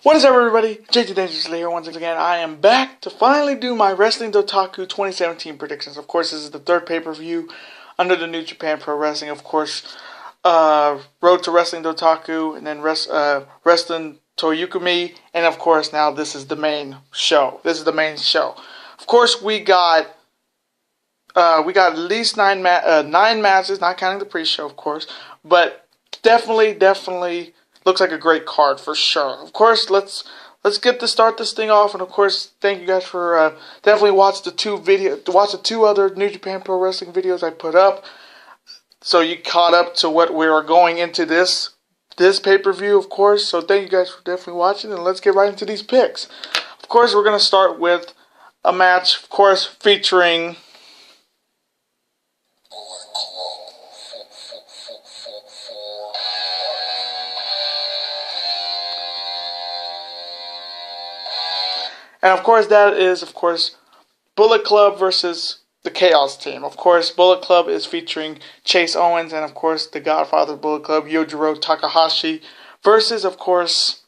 What is up, everybody? Dangerously here once again. I am back to finally do my Wrestling Dontaku 2017 predictions. Of course, this is the third pay-per-view under the New Japan Pro Wrestling. Of course, Road to Wrestling Dontaku, and then Wrestling Toyukumi, and of course, now this is the main show. Of course, we got at least nine matches, not counting the pre-show, of course, but definitely. Looks like a great card for sure. Of course, let's start this thing off, and of course, thank you guys for definitely watch the two other New Japan Pro Wrestling videos I put up, so you caught up to what we are going into this pay-per-view, of course. So thank you guys for definitely watching, and let's get right into these picks. Of course, we're gonna start with a match, of course, featuring. And of course, that is, Bullet Club versus the Chaos Team. Of course, Bullet Club is featuring Chase Owens and, of course, the Godfather of Bullet Club, Yujiro Takahashi, versus, of course,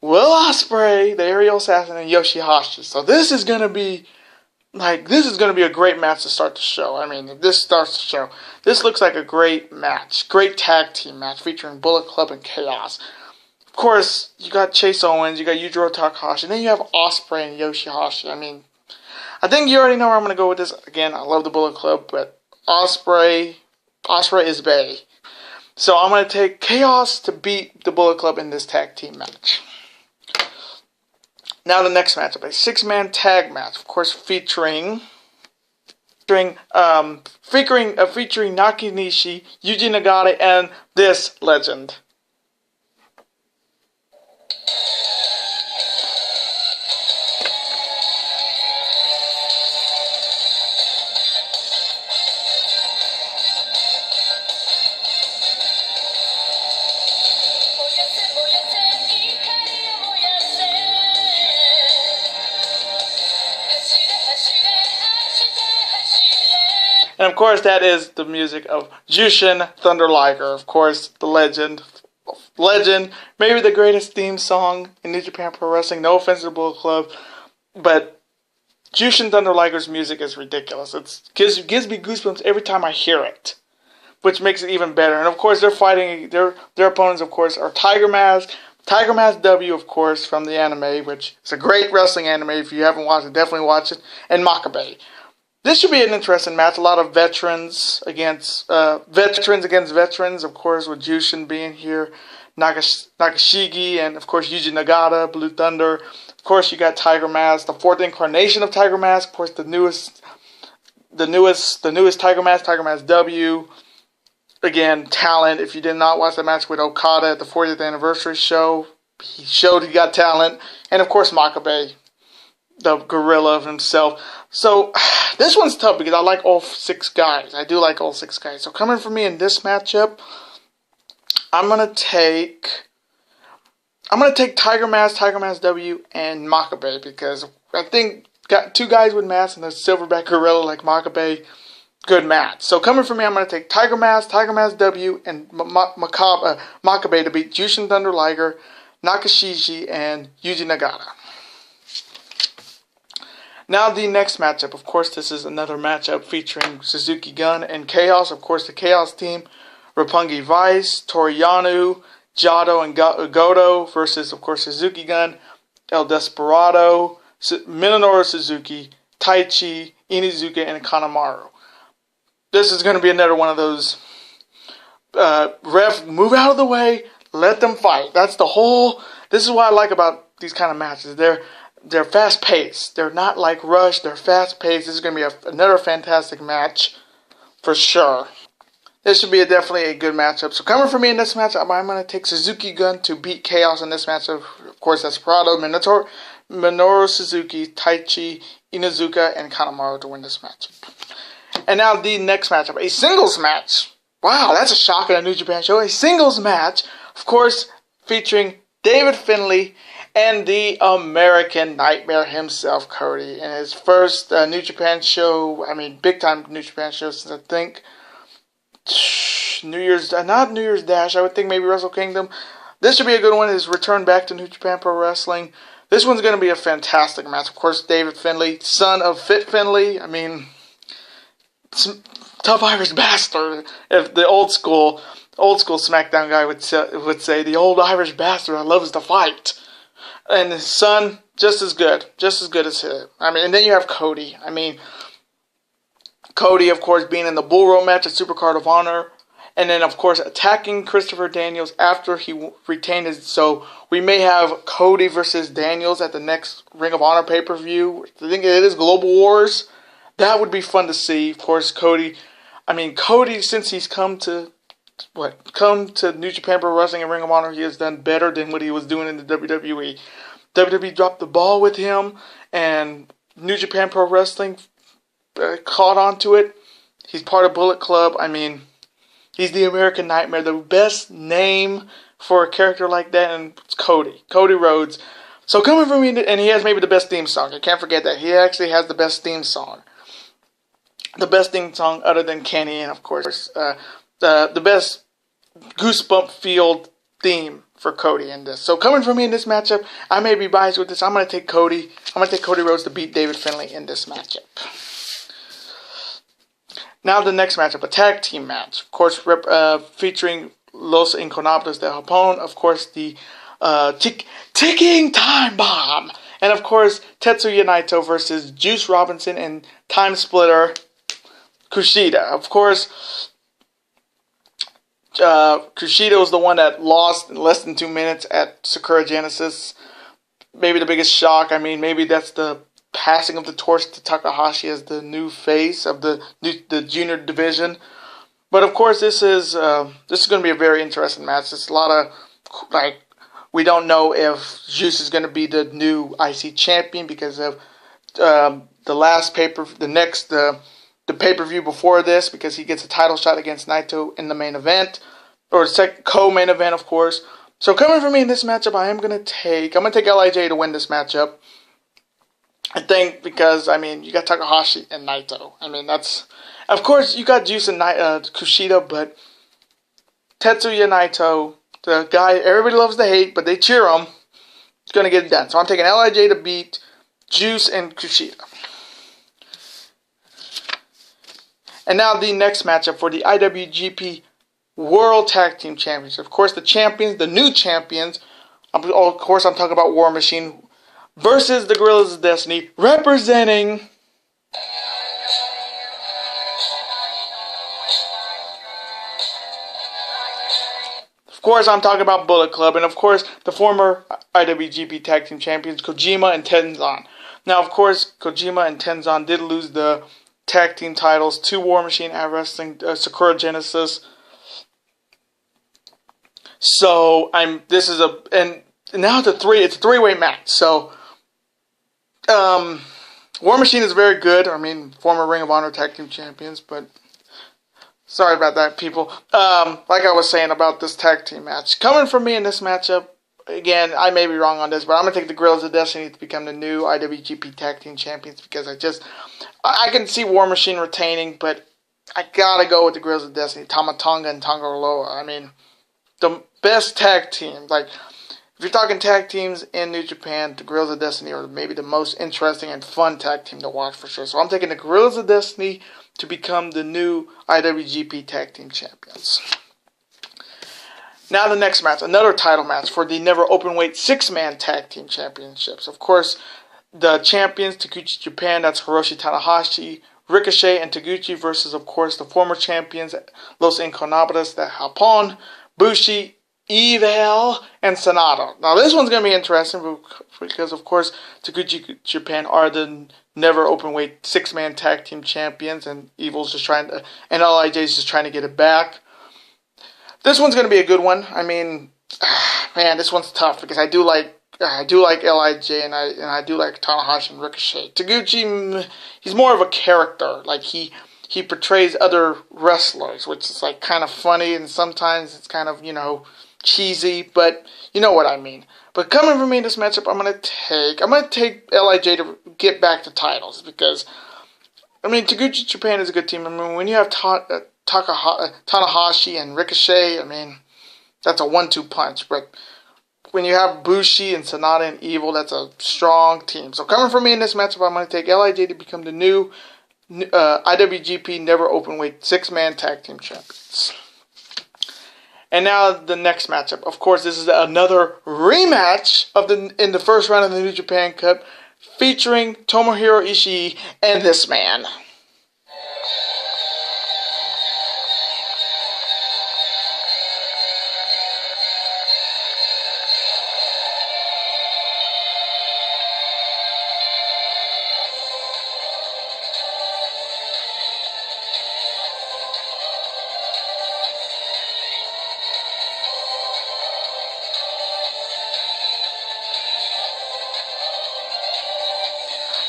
Will Ospreay, the Aerial Assassin, and Yoshihashi. So this is gonna be a great match to start the show. I mean, if this starts the show, this looks like a great match, great tag team match featuring Bullet Club and Chaos. Of course, you got Chase Owens, you got Yujiro Takahashi, and then you have Ospreay and Yoshihashi. I mean, I think you already know where I'm going to go with this. Again, I love the Bullet Club, but Ospreay is bae. So I'm going to take Chaos to beat the Bullet Club in this tag team match. Now the next matchup, a 6-man tag match, of course, featuring Nakanishi, Yuji Nagata, and this legend. And of course, that is the music of Jushin Thunder Liger. Of course, the legend, maybe the greatest theme song in New Japan Pro Wrestling. No offense to the Bullet Club, but Jushin Thunder Liger's music is ridiculous. It gives me goosebumps every time I hear it, which makes it even better. And of course, they're fighting their opponents. Of course, are Tiger Mask W, of course, from the anime, which is a great wrestling anime. If you haven't watched it, definitely watch it. And Makabe. This should be an interesting match. A lot of veterans against veterans, of course, with Jushin being here, Nakashigi, and of course Yuji Nagata, Blue Thunder. Of course, you got Tiger Mask, the fourth incarnation of Tiger Mask. Of course, the newest Tiger Mask W. Again, talent. If you did not watch the match with Okada at the 40th anniversary show, he showed he got talent. And of course, Makabe, the gorilla of himself. So this one's tough because I like all 6 guys. I do like all 6 guys. So coming from me in this matchup, I'm gonna take Tiger Mask W, and Makabe, because I think got 2 guys with masks and a silverback gorilla like Makabe. Good match. So coming from me, I'm gonna take Tiger Mask W, and Makabe to beat Jushin Thunder Liger, Nakashigi, and Yuji Nagata. Now the next matchup, of course, this is another matchup featuring Suzuki Gun and Chaos. Of course, the Chaos team, Roppongi Vice, Toriyano, Jado, and Goto versus, of course, Suzuki Gun, El Desperado, Minoru Suzuki, Taichi, Inizuka, and Kanemaru. This is going to be another one of those ref, move out of the way, let them fight. This is what I like about these kind of matches. They're fast-paced. They're not like rushed. They're fast-paced. This is going to be another fantastic match for sure. This should be definitely a good matchup. So coming from me in this matchup, I'm going to take Suzuki Gun to beat Chaos in this matchup. Of course, that's Prado, Minoru Suzuki, Taichi, Inizuka, and Kanemaru to win this matchup. And now the next matchup, a singles match. Wow, that's a shock in a New Japan show. A singles match, of course, featuring David Finley and the American Nightmare himself, Cody, in his first New Japan show. I mean, big time New Japan show since I think not New Year's Dash. I would think maybe Wrestle Kingdom. this should be a good one. His return back to New Japan Pro Wrestling. This one's going to be a fantastic match. Of course, David Finley, son of Fit Finley. I mean, tough Irish bastard. If the old school SmackDown guy would say, the old Irish bastard that loves to fight. And his son, just as good as him. I mean, and then you have Cody. I mean, Cody, of course, being in the Bull Rope match at Supercard of Honor. And then, of course, attacking Christopher Daniels after he retained his... So, we may have Cody versus Daniels at the next Ring of Honor pay-per-view. I think it is Global Wars. That would be fun to see. Of course, Cody... I mean, Cody, since he's come to New Japan Pro Wrestling and Ring of Honor, he has done better than what he was doing in the WWE. WWE dropped the ball with him, and New Japan Pro Wrestling caught on to it. He's part of Bullet Club. I mean... He's the American Nightmare. The best name for a character like that, and it's Cody. Cody Rhodes. So coming from me, and he has maybe the best theme song. I can't forget that. He actually has the best theme song. The best theme song other than Kenny, and of course, the best goosebump field theme for Cody in this. So coming from me in this matchup, I may be biased with this. I'm going to take Cody. I'm going to take Cody Rhodes to beat David Finley in this matchup. Now the next matchup, a tag team match. Of course, featuring Los Ingobernables de Japón. Of course, the ticking time bomb. And of course, Tetsuya Naito versus Juice Robinson and Time Splitter Kushida. Of course, Kushida was the one that lost in less than 2 minutes at Sakura Genesis. Maybe the biggest shock. I mean, maybe that's the passing of the torch to Takahashi as the new face of the junior division. But of course, this is going to be a very interesting match. It's a lot of, like, we don't know if Juice is going to be the new IC champion because of the last the pay-per-view before this, because he gets a title shot against Naito in the main event, or co-main event, of course. So coming from me in this matchup, I'm going to take LIJ to win this matchup. I think because, I mean, you got Takahashi and Naito. I mean, that's... Of course, you got Juice and Kushida, but Tetsuya Naito, the guy everybody loves to hate, but they cheer him, is going to get it done. So I'm taking LIJ to beat Juice and Kushida. And now the next matchup for the IWGP World Tag Team Championship. Of course, the champions, the new champions, of course I'm talking about War Machine, versus the Guerrillas of Destiny, representing of course I'm talking about Bullet Club, and of course the former IWGP Tag Team Champions Kojima and Tenzan. Now of course Kojima and Tenzan did lose the tag team titles to War Machine at Wrestling Sakura Genesis. So now it's a three-way match. So War Machine is very good. I mean, former Ring of Honor Tag Team Champions, but sorry about that, people. Like I was saying about this tag team match. Coming from me in this matchup, again, I may be wrong on this, but I'm going to take the Guerrillas of Destiny to become the new IWGP Tag Team Champions because I can see War Machine retaining, but I got to go with the Guerrillas of Destiny, Tama Tonga and Tonga Loa. I mean, the best tag team, like, if you're talking tag teams in New Japan, the Guerrillas of Destiny are maybe the most interesting and fun tag team to watch for sure. So I'm taking the Guerrillas of Destiny to become the new IWGP Tag Team Champions. Now the next match, another title match for the Never Openweight 6-Man Tag Team Championships. Of course, the champions, Taguchi Japan, that's Hiroshi Tanahashi, Ricochet, and Taguchi versus, of course, the former champions, Los Ingobernables de Japón, Bushi, Evil, and Sanada. Now this one's going to be interesting because, of course, Taguchi Japan are the Never Openweight 6-Man Tag Team Champions, and Evil's just trying to, and LIJ's just trying to get it back. This one's going to be a good one. I mean, man, this one's tough because I do like LIJ and I do like Tanahashi and Ricochet. Taguchi, he's more of a character. Like he portrays other wrestlers, which is like kind of funny, and sometimes it's kind of, you know, cheesy, but you know what I mean. But coming from me in this matchup, I'm gonna take LIJ to get back the titles because, I mean, Taguchi Japan is a good team. I mean, when you have Tanahashi and Ricochet, I mean, that's a 1-2 punch. But when you have Bushi and Sonata and Evil, that's a strong team. So coming from me in this matchup, I'm going to take LIJ to become the new IWGP Never Openweight 6-man tag team champions. And now the next matchup. Of course, this is another rematch of in the first round of the New Japan Cup, featuring Tomohiro Ishii and this man.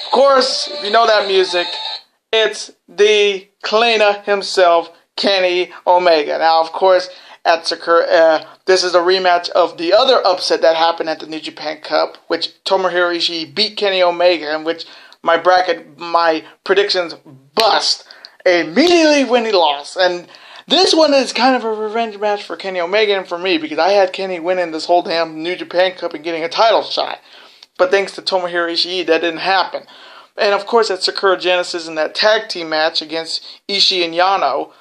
Of course, if you know that music, it's the cleaner himself, Kenny Omega. Now, of course, at Sakura, this is a rematch of the other upset that happened at the New Japan Cup, which Tomohiro Ishii beat Kenny Omega, in which my predictions bust immediately when he lost. And this one is kind of a revenge match for Kenny Omega and for me, because I had Kenny winning this whole damn New Japan Cup and getting a title shot. But thanks to Tomohiro Ishii, that didn't happen. And of course, at Sakura Genesis in that tag team match against Ishii and Yano,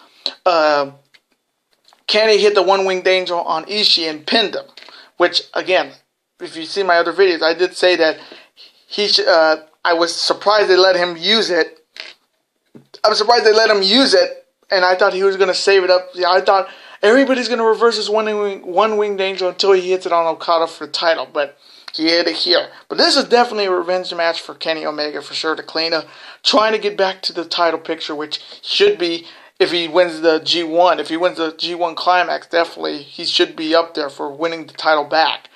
Kenny hit the one-winged angel on Ishii and pinned him. Which, again, if you see my other videos, I did say that I was surprised they let him use it. I was surprised they let him use it, and I thought he was going to save it up. I thought everybody's going to reverse his one-winged angel until he hits it on Okada for the title, but he hit it here. But this is definitely a revenge match for Kenny Omega, for sure, to Kleina, trying to get back to the title picture, which should be, if he wins the G1, if he wins the G1 Climax, definitely he should be up there for winning the title back,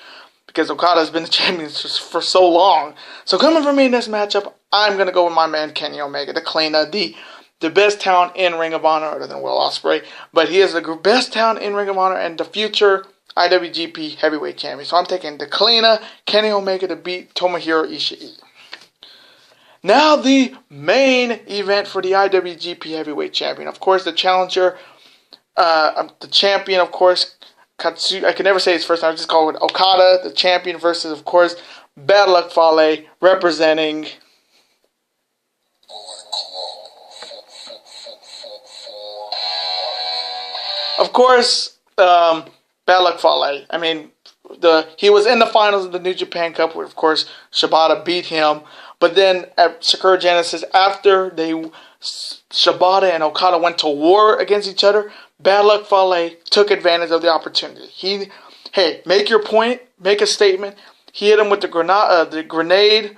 because Okada has been the champion for so long. So coming from me in this matchup, I'm going to go with my man Kenny Omega, the Kleina, the best talent in Ring of Honor other than Will Ospreay, but he is the best talent in Ring of Honor and the future IWGP Heavyweight Champion. So I'm taking the Kleina, Kenny Omega to beat Tomohiro Ishii. Now the main event for the IWGP Heavyweight Champion. Of course, the challenger, the champion, of course, Katsu. I can never say his first name. I just call it Okada, the champion, versus, of course, Bad Luck Fale, representing of course, Bad Luck Fale. I mean, he was in the finals of the New Japan Cup, where, of course, Shibata beat him. But then at Sakura Genesis, after Shibata and Okada went to war against each other, Bad Luck Fale took advantage of the opportunity. Hey, make your point, make a statement. He hit him with the grenade.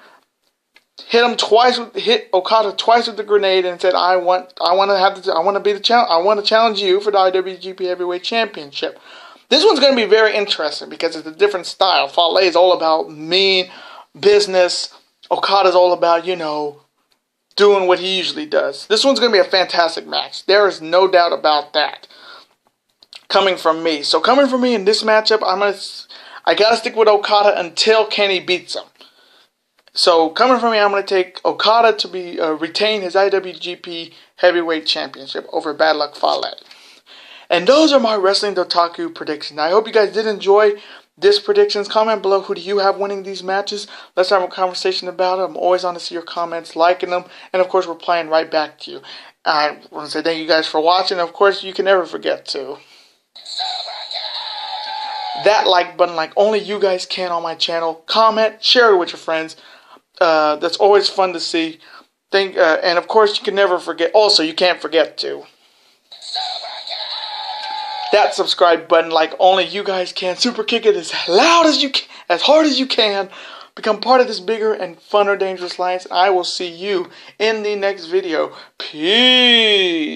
Hit Okada twice with the grenade, and said, "I want to challenge you for the IWGP Heavyweight Championship." This one's going to be very interesting because it's a different style. Fale is all about mean business. Okada's all about, doing what he usually does. This one's going to be a fantastic match. There is no doubt about that. Coming from me. So coming from me in this matchup, I got to stick with Okada until Kenny beats him. So coming from me, I'm going to take Okada to retain his IWGP Heavyweight Championship over Bad Luck Fale. And those are my Wrestling Dontaku predictions. I hope you guys did enjoy this predictions. Comment below, who do you have winning these matches? Let's have a conversation about it. I'm always on to see your comments, liking them, and of course replying right back to you. I want to say thank you guys for watching. Of course, you can never forget to that like button, like only you guys can on my channel. Comment, share it with your friends. That's always fun to see. And of course, you can never forget. Also, you can't forget to that subscribe button, like only you guys can. Super kick it as loud as you can, as hard as you can. Become part of this bigger and funner Dangerous Alliance. I will see you in the next video. Peace.